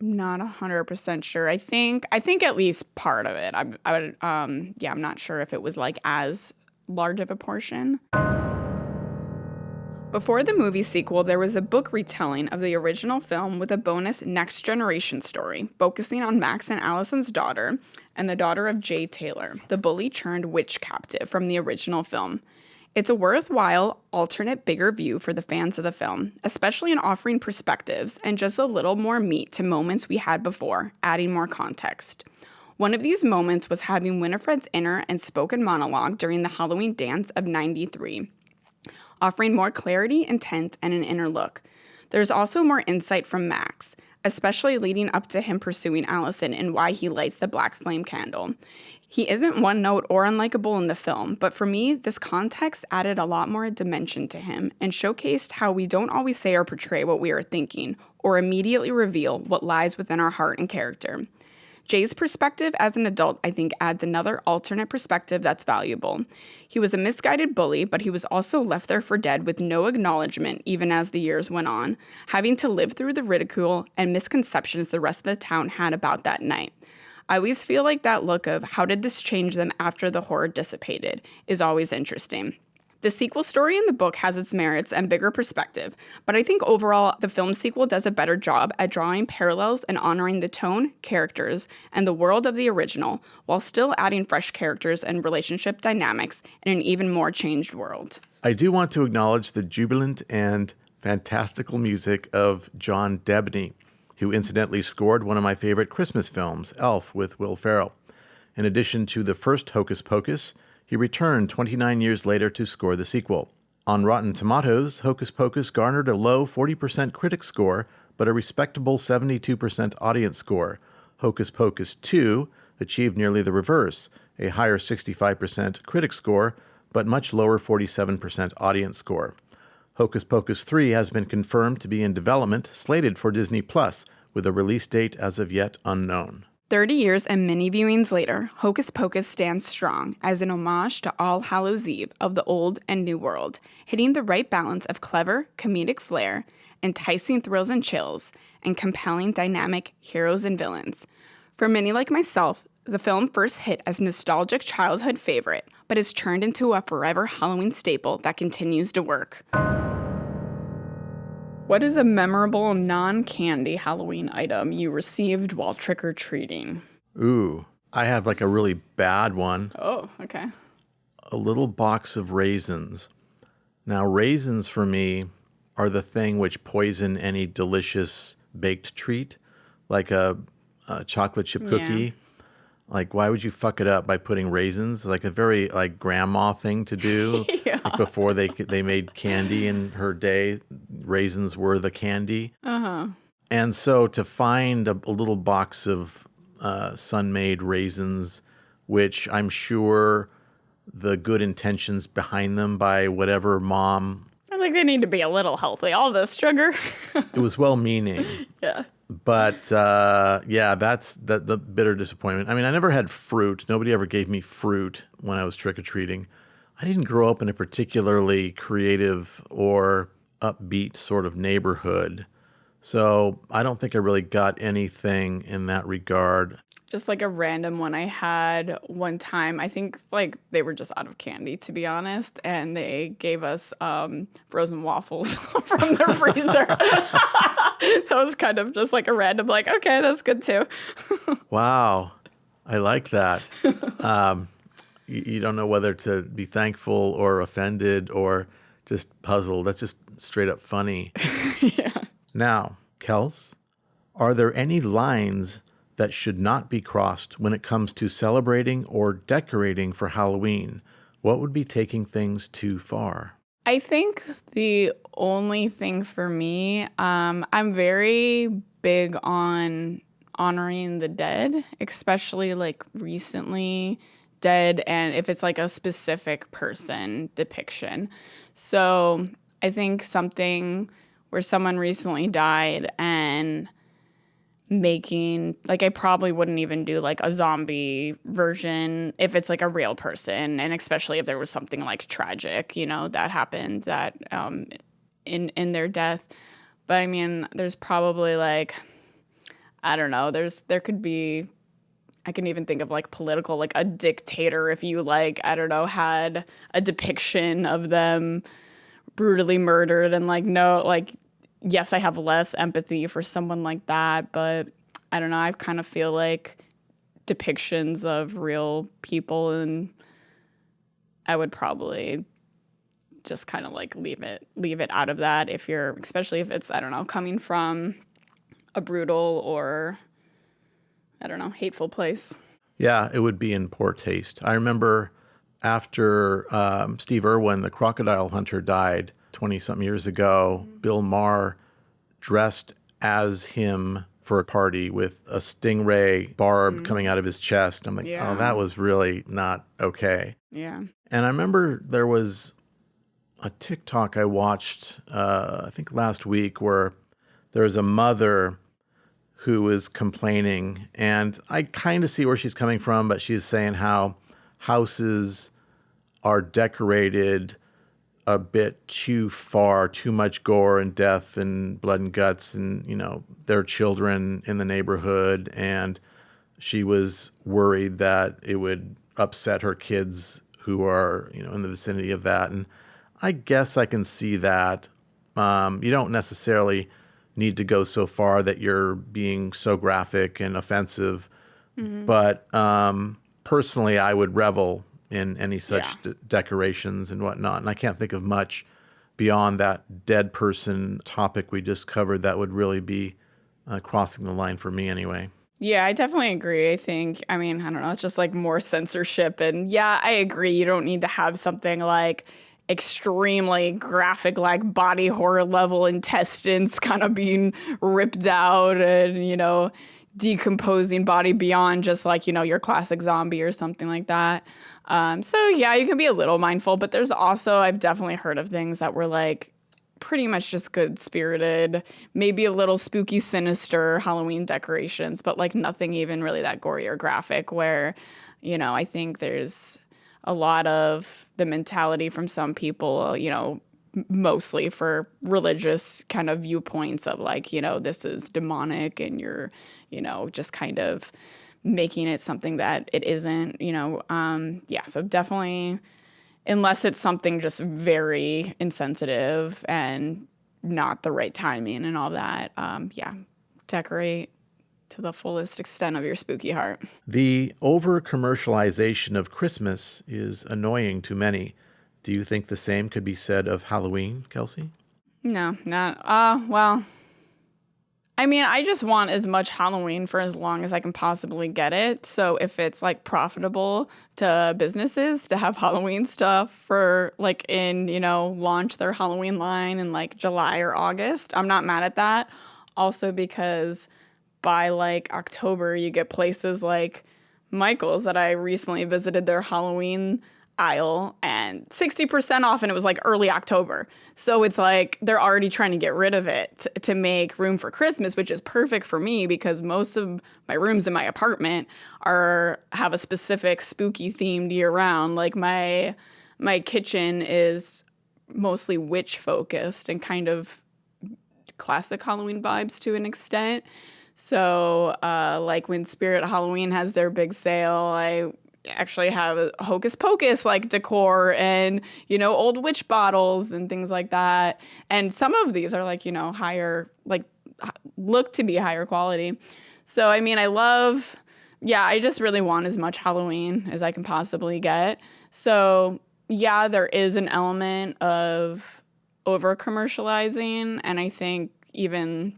Not 100% sure. I think at least part of it. I'm not sure if it was like as large of a portion. Before the movie sequel, there was a book retelling of the original film with a bonus next generation story, focusing on Max and Allison's daughter and the daughter of Jay Taylor, the bully-turned witch captive from the original film. It's a worthwhile, alternate, bigger view for the fans of the film, especially in offering perspectives and just a little more meat to moments we had before, adding more context. One of these moments was having Winifred's inner and spoken monologue during the Halloween dance of '93, offering more clarity, intent, and an inner look. There's also more insight from Max, especially leading up to him pursuing Allison and why he lights the black flame candle. He isn't one note or unlikable in the film, but for me, this context added a lot more dimension to him and showcased how we don't always say or portray what we are thinking or immediately reveal what lies within our heart and character. Jay's perspective as an adult, I think, adds another alternate perspective that's valuable. He was a misguided bully, but he was also left there for dead with no acknowledgement even as the years went on, having to live through the ridicule and misconceptions the rest of the town had about that night. I always feel like that look of how did this change them after the horror dissipated is always interesting. The sequel story in the book has its merits and bigger perspective, but I think overall the film sequel does a better job at drawing parallels and honoring the tone, characters, and the world of the original, while still adding fresh characters and relationship dynamics in an even more changed world. I do want to acknowledge the jubilant and fantastical music of John Debney, who incidentally scored one of my favorite Christmas films, Elf, with Will Ferrell. In addition to the first Hocus Pocus, he returned 29 years later to score the sequel. On Rotten Tomatoes, Hocus Pocus garnered a low 40% critic score, but a respectable 72% audience score. Hocus Pocus 2 achieved nearly the reverse, a higher 65% critic score, but much lower 47% audience score. Hocus Pocus 3 has been confirmed to be in development, slated for Disney+, with a release date as of yet unknown. 30 years and many viewings later, Hocus Pocus stands strong as an homage to All Hallows Eve of the old and new world, hitting the right balance of clever, comedic flair, enticing thrills and chills, and compelling dynamic heroes and villains. For many like myself, the film first hit as a nostalgic childhood favorite, but has turned into a forever Halloween staple that continues to work. What is a memorable non-candy Halloween item you received while trick-or-treating? Ooh, I have like a really bad one. Oh, okay. A little box of raisins. Now, raisins for me are the thing which poison any delicious baked treat, like a chocolate chip cookie. Yeah. Like, why would you fuck it up by putting raisins? Like a very like grandma thing to do. Yeah. Like before they made candy in her day, raisins were the candy. Uh-huh. And so to find a little box of Sun-made raisins, which I'm sure the good intentions behind them by whatever mom, I think they need to be a little healthy. All this sugar. it was well-meaning. Yeah. But yeah, that's the bitter disappointment. I mean, I never had fruit. Nobody ever gave me fruit when I was trick-or-treating. I didn't grow up in a particularly creative or upbeat sort of neighborhood. So I don't think I really got anything in that regard. Just like a random one I had one time. I think like they were just out of candy, to be honest, and they gave us frozen waffles from the freezer. That was kind of just like a random, like, okay, that's good too. Wow. I like that. You don't know whether to be thankful or offended or just puzzled. That's just straight up funny. Yeah. Now, Kels, are there any lines that should not be crossed when it comes to celebrating or decorating for Halloween? What would be taking things too far? I think the only thing for me, I'm very big on honoring the dead, especially like recently dead, and if it's like a specific person depiction. So I think something where someone recently died and making, like, I probably wouldn't even do like a zombie version if it's like a real person, and especially if there was something like tragic, you know, that happened that in their death. But I mean, there's probably like, I don't know, there could be, I can even think of like political, like a dictator, if you like, I don't know, had a depiction of them brutally murdered, and like, no, like, yes, I have less empathy for someone like that, but I don't know, I kind of feel like depictions of real people, and I would probably just kind of like leave it out of that, if you're, especially if it's, I don't know, coming from a brutal or, I don't know, hateful place. Yeah, it would be in poor taste. I remember after Steve Irwin, the crocodile hunter, died 20-something years ago, Bill Maher dressed as him for a party with a stingray barb coming out of his chest. I'm like, Yeah. oh, that was really not okay. Yeah. And I remember there was a TikTok I watched, I think last week, where there was a mother who was complaining, and I kind of see where she's coming from, but she's saying how houses are decorated a bit too far, too much gore and death and blood and guts, and, you know, their children in the neighborhood. And she was worried that it would upset her kids who are, you know, in the vicinity of that. And I guess I can see that. You don't necessarily need to go so far that you're being so graphic and offensive. But personally, I would revel in any such Yeah. decorations and whatnot. And I can't think of much beyond that dead person topic we just covered that would really be crossing the line for me anyway. Yeah, I definitely agree. I mean, I don't know, it's just like more censorship. And yeah, I agree. You don't need to have something like extremely graphic, like body horror level intestines kind of being ripped out and, decomposing body beyond just like, your classic zombie or something like that. So yeah, you can be a little mindful, but there's also, I've definitely heard of things that were like pretty much just good spirited, maybe a little spooky, sinister Halloween decorations, but like nothing even really that gory or graphic where, I think there's a lot of the mentality from some people, mostly for religious kind of viewpoints of like, this is demonic and you're, just kind of making it something that it isn't, yeah, so definitely unless it's something just very insensitive and not the right timing and all that, yeah, decorate to the fullest extent of your spooky heart. The over commercialization of Christmas is annoying to many. Do you think the same could be said of Halloween, Kelsey? No, not, well, I mean, I just want as much Halloween for as long as I can possibly get it. So if it's like profitable to businesses to have Halloween stuff for like launch their Halloween line in like July or August, I'm not mad at that. Also because by like October, you get places like Michael's that I recently visited their Halloween aisle and 60% off, and it was like early October. So it's like they're already trying to get rid of it to make room for Christmas, which is perfect for me because most of my rooms in my apartment have a specific spooky themed year round. Like my kitchen is mostly witch focused and kind of classic Halloween vibes to an extent. So like when Spirit Halloween has their big sale, I actually have a Hocus Pocus like decor and old witch bottles and things like that, and some of these are like higher, like look to be higher quality. So I mean, I just really want as much Halloween as I can possibly get. So yeah, there is an element of over commercializing, and I think even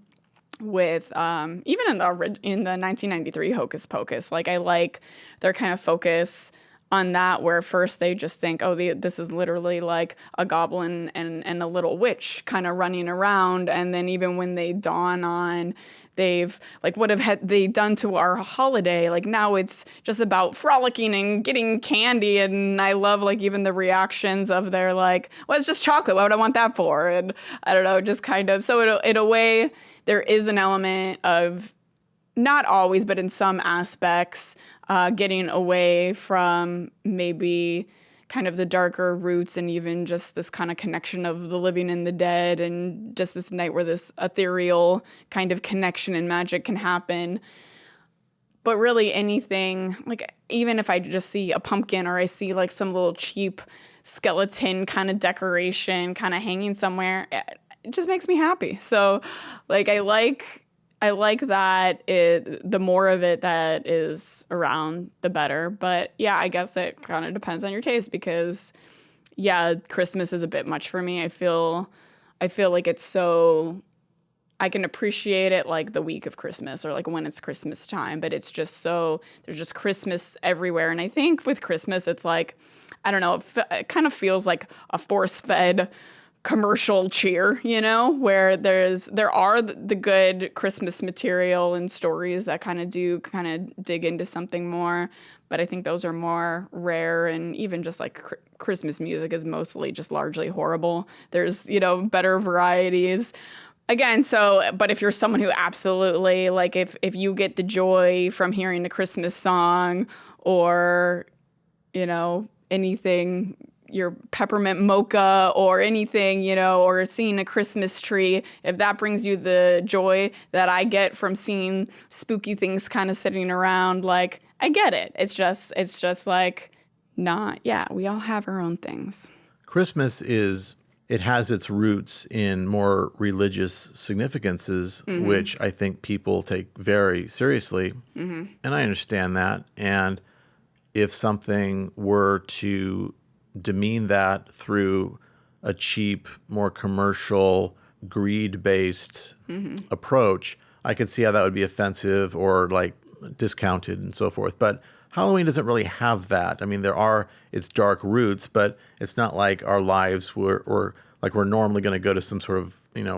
with even in the 1993 Hocus Pocus, like I like their kind of focus on that, where first they just think, oh, this is literally like a goblin and a little witch kind of running around, and then even when they dawn on they've like what have they done to our holiday, like now it's just about frolicking and getting candy. And I love like even the reactions of their like, well, it's just chocolate, what would I want that for? And I don't know, just kind of, so in a way there is an element of, not always, but in some aspects, getting away from maybe kind of the darker roots and even just this kind of connection of the living and the dead, and just this night where this ethereal kind of connection and magic can happen. But really anything, like even if I just see a pumpkin or I see like some little cheap skeleton kind of decoration kind of hanging somewhere, it just makes me happy. So like I like that the more of it that is around, the better. But yeah, I guess it kind of depends on your taste because, yeah, Christmas is a bit much for me. I feel like it's so, I can appreciate it like the week of Christmas or like when it's Christmas time, but it's just so, there's just Christmas everywhere. And I think with Christmas, it's like, I don't know, it kind of feels like a force-fed commercial cheer, where there are the good Christmas material and stories that kind of dig into something more, but I think those are more rare, and even just like Christmas music is mostly just largely horrible. There's better varieties. Again, but if you're someone who absolutely, like if you get the joy from hearing a Christmas song or anything, your peppermint mocha or anything, or seeing a Christmas tree, if that brings you the joy that I get from seeing spooky things kind of sitting around, like I get it. It's just like not, yeah, we all have our own things. Christmas it has its roots in more religious significances, which I think people take very seriously. And I understand that. And if something were to demean that through a cheap, more commercial, greed-based approach, I could see how that would be offensive or like discounted and so forth. But Halloween doesn't really have that. I mean, there are its dark roots, but it's not like our lives or like we're normally going to go to some sort of,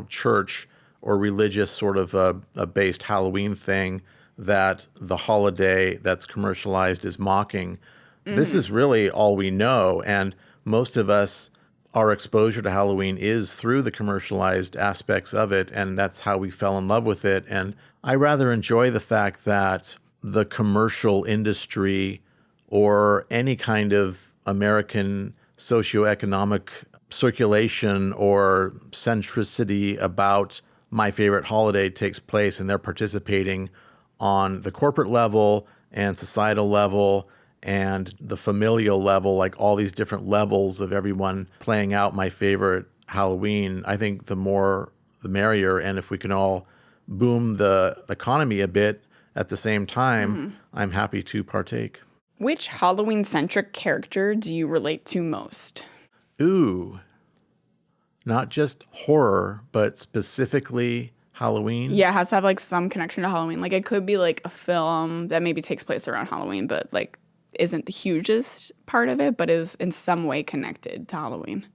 church or religious sort of a based Halloween thing that the holiday that's commercialized is mocking. This is really all we know. And most of us, our exposure to Halloween is through the commercialized aspects of it. And that's how we fell in love with it. And I rather enjoy the fact that the commercial industry or any kind of American socioeconomic circulation or centricity about my favorite holiday takes place, and they're participating on the corporate level and societal level and the familial level, like all these different levels of everyone playing out my favorite Halloween. I think the more the merrier. And if we can all boom the economy a bit at the same time, I'm happy to partake. Which Halloween-centric character do you relate to most? Ooh, not just horror, but specifically Halloween. Yeah, it has to have like some connection to Halloween. Like it could be like a film that maybe takes place around Halloween, but like isn't the hugest part of it, but is in some way connected to Halloween.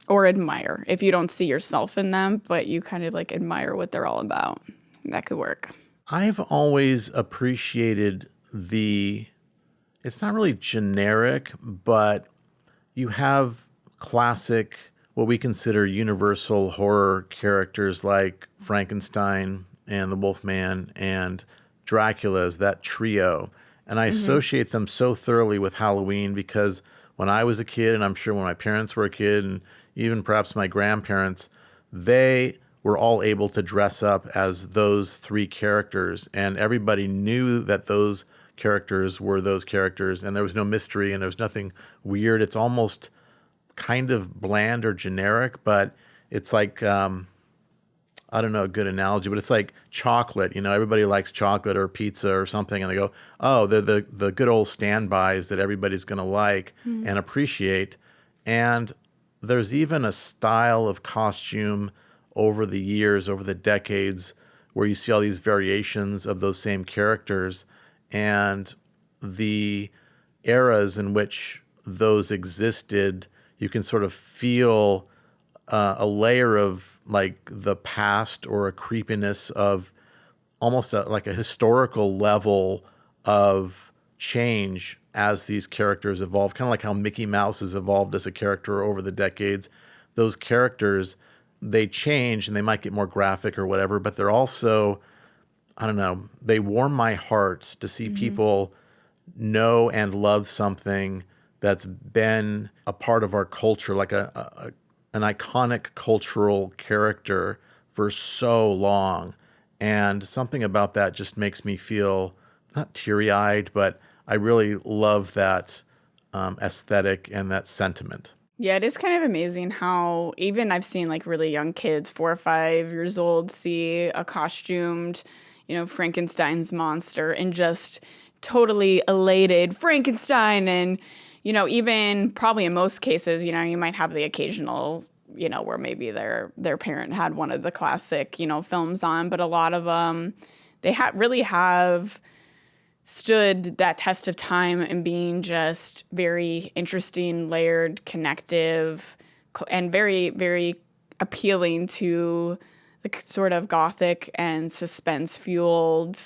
Or admire. If you don't see yourself in them, but you kind of like admire what they're all about. That could work. I've always appreciated it's not really generic, but you have classic, what we consider universal horror characters like Frankenstein and the Wolfman and Dracula's, that trio. And I associate them so thoroughly with Halloween because when I was a kid, and I'm sure when my parents were a kid, and even perhaps my grandparents, they were all able to dress up as those three characters. And everybody knew that those characters were those characters, and there was no mystery and there was nothing weird. It's almost kind of bland or generic, but it's like, I don't know a good analogy, but it's like chocolate. Everybody likes chocolate or pizza or something, and they go, oh, they're the good old standbys that everybody's going to like and appreciate. And there's even a style of costume over the years, over the decades, where you see all these variations of those same characters, and the eras in which those existed, you can sort of feel a layer of like the past or a creepiness of almost like a historical level of change as these characters evolve, kind of like how Mickey Mouse has evolved as a character over the decades. Those characters, they change and they might get more graphic or whatever, but they're also, I don't know, they warm my heart to see people know and love something that's been a part of our culture, like an iconic cultural character for so long. And something about that just makes me feel not teary-eyed, but I really love that aesthetic and that sentiment. Yeah, it is kind of amazing how even I've seen like really young kids, 4 or 5 years old, see a costumed, Frankenstein's monster and just totally elated Frankenstein. And, even probably in most cases, you might have the occasional, where maybe their parent had one of the classic, films on, but a lot of them, they really have stood that test of time and being just very interesting, layered, connective, and very, very appealing to the sort of gothic and suspense-fueled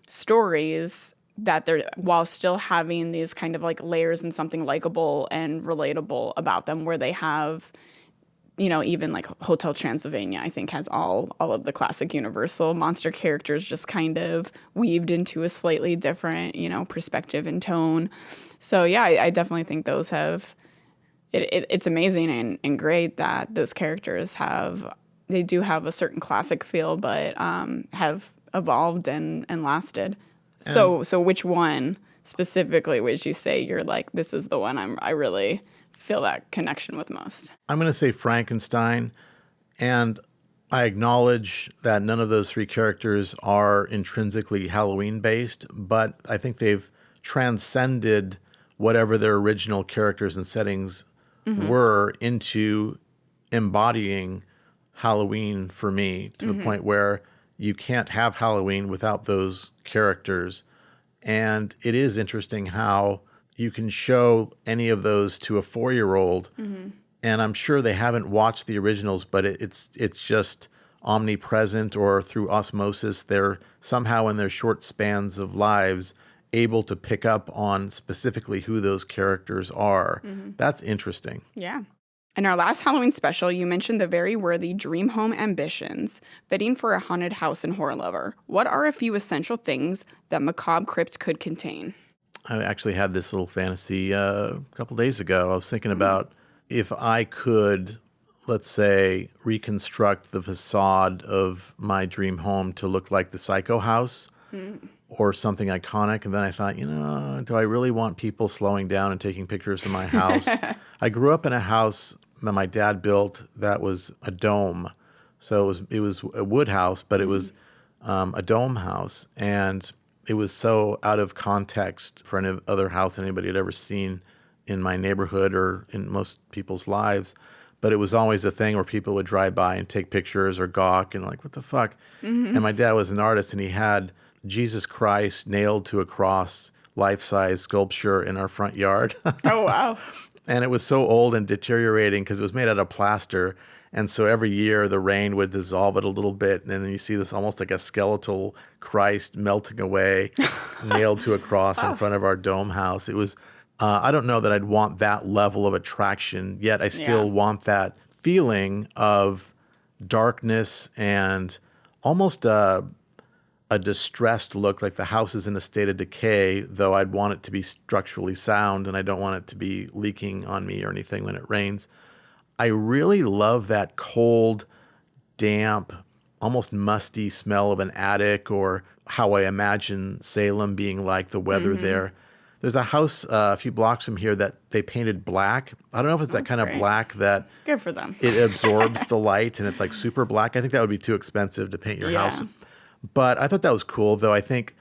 stories that they're, while still having these kind of like layers and something likable and relatable about them, where they have, even like Hotel Transylvania, I think, has all of the classic Universal monster characters just kind of weaved into a slightly different, perspective and tone. So yeah, I definitely think those have, it's amazing and great that those characters they do have a certain classic feel, but have evolved and lasted. So which one specifically would you say you're like, this is the one I really feel that connection with most? I'm going to say Frankenstein, and I acknowledge that none of those three characters are intrinsically Halloween-based, but I think they've transcended whatever their original characters and settings were into embodying Halloween for me to the point where you can't have Halloween without those characters. And it is interesting how you can show any of those to a 4-year-old, and I'm sure they haven't watched the originals, but it's just omnipresent, or through osmosis, they're somehow in their short spans of lives able to pick up on specifically who those characters are. That's interesting. Yeah. In our last Halloween special, you mentioned the very worthy dream home ambitions, fitting for a haunted house and horror lover. What are a few essential things that macabre crypts could contain? I actually had this little fantasy a couple days ago. I was thinking about if I could, let's say, reconstruct the facade of my dream home to look like the Psycho House or something iconic. And then I thought, do I really want people slowing down and taking pictures of my house? I grew up in a house that my dad built that was a dome. So it was a wood house, but it was a dome house. And it was so out of context for any other house anybody had ever seen in my neighborhood or in most people's lives. But it was always a thing where people would drive by and take pictures or gawk and like, what the fuck? And my dad was an artist, and he had Jesus Christ nailed to a cross, life-size sculpture in our front yard. Oh, wow. And it was so old and deteriorating because it was made out of plaster. And so every year the rain would dissolve it a little bit. And then you see this almost like a skeletal Christ melting away, nailed to a cross in front of our dome house. It was, I don't know that I'd want that level of attraction, yet I still want that feeling of darkness and almost a distressed look, like the house is in a state of decay, though I'd want it to be structurally sound and I don't want it to be leaking on me or anything when it rains. I really love that cold, damp, almost musty smell of an attic, or how I imagine Salem being like, the weather there. There's a house a few blocks from here that they painted black. I don't know if it's that kind of black that good for them. It absorbs the light and it's like super black. I think that would be too expensive to paint your house. But I thought that was cool, though I think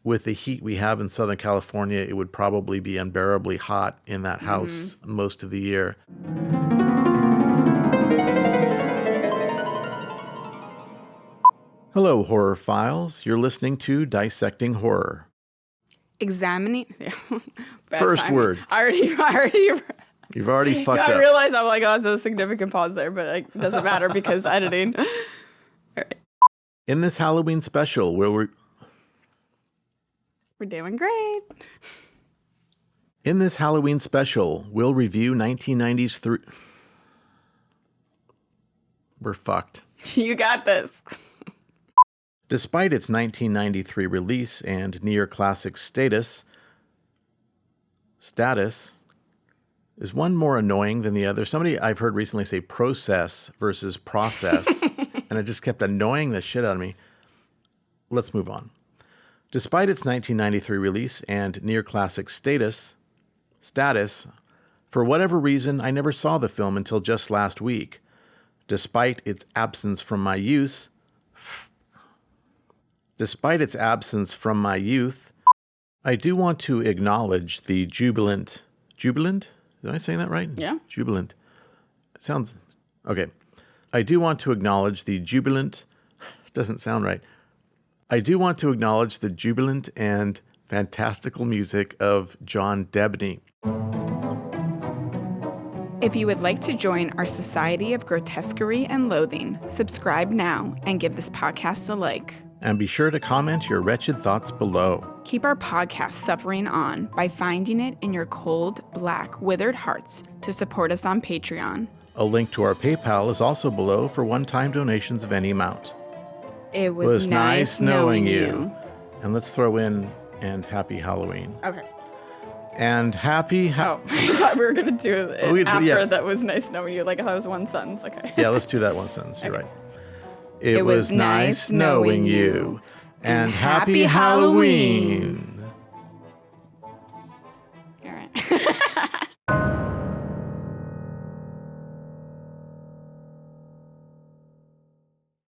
with the heat we have in Southern California, it would probably be unbearably hot in that house most of the year. Hello, horror files. You're listening to Dissecting Horror. Examining. First timing. word. I already. You've already fucked up. I realized I'm like, oh, it's a significant pause there, but it doesn't matter because editing. All right. In this Halloween special, we're doing great. In this Halloween special, we'll review 1990s through. We're fucked. You got this. Despite its 1993 release and near classic status is one more annoying than the other. Somebody I've heard recently say process versus process, and it just kept annoying the shit out of me. Let's move on. Despite its 1993 release and near classic status, for whatever reason, I never saw the film until just last week. Despite its absence from my youth, I do want to acknowledge the jubilant, did I say that right? Yeah. Jubilant. Sounds, okay. I do want to acknowledge the jubilant, doesn't sound right. I do want to acknowledge the jubilant and fantastical music of John Debney. If you would like to join our Society of Grotesquerie and Loathing, subscribe now and give this podcast a like. And be sure to comment your wretched thoughts below. Keep our podcast suffering on by finding it in your cold, black, withered hearts to support us on Patreon. A link to our PayPal is also below for one-time donations of any amount. It was nice knowing you. And let's throw in and happy Halloween. Okay. And happy I thought we were going to do it after that was nice knowing you. Like, I thought it was one sentence. Okay. Yeah, let's do that one sentence. You're right. It was nice knowing you. And happy Halloween.